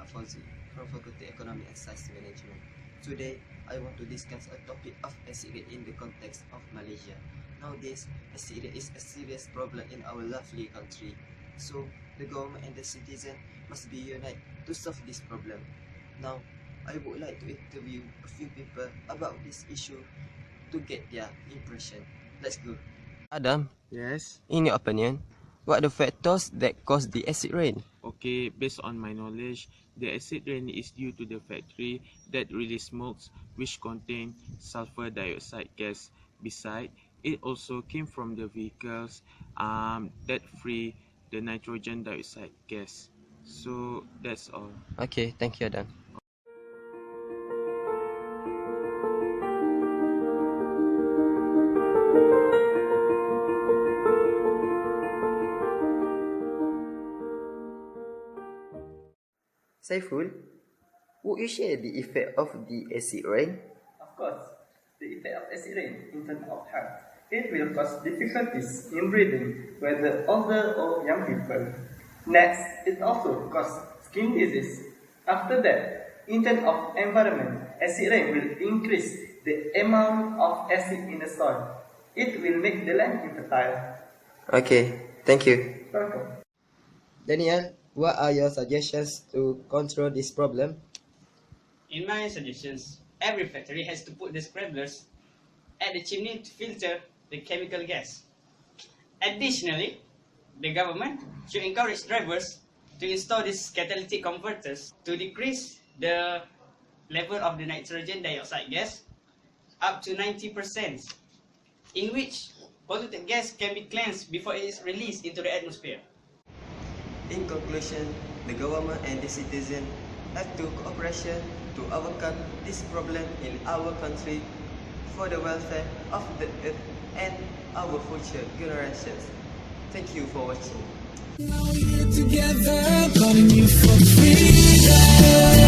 Fauzi from Faculty Economic and Science Management. Today, I want to discuss a topic of acid rain in the context of Malaysia. Nowadays, acid rain is a serious problem in our lovely country. So, the government and the citizen must be united to solve this problem. Now, I would like to interview a few people about this issue to get their impression. Let's go. Adam, Yes. in your opinion, what are the factors that cause the acid rain? Okay, based on my knowledge, the acid rain is due to the factory that release smokes which contain sulfur dioxide gas. Besides, it also came from the vehicles that free the nitrogen dioxide gas. So that's all. Okay, thank you, Adam. Saiful, would you share the effect of the acid rain? Of course, the effect of acid rain in terms of health. It will cause difficulties in breathing, whether older or young people. Next, it also causes skin disease. After that, in terms of environment, acid rain will increase the amount of acid in the soil. It will make the land infertile. Okay, thank you. Welcome. Daniel, what are your suggestions to control this problem? In my suggestions, every factory has to put the scrubblers at the chimney to filter the chemical gas. Additionally, the government should encourage drivers to install these catalytic converters to decrease the level of the nitrogen dioxide gas up to 90%, in which polluted gas can be cleansed before it is released into the atmosphere. In conclusion, the government and the citizen have to cooperation to overcome this problem in our country for the welfare of the earth and our future generations. Thank you for watching. Now we're together, calling you for freedom.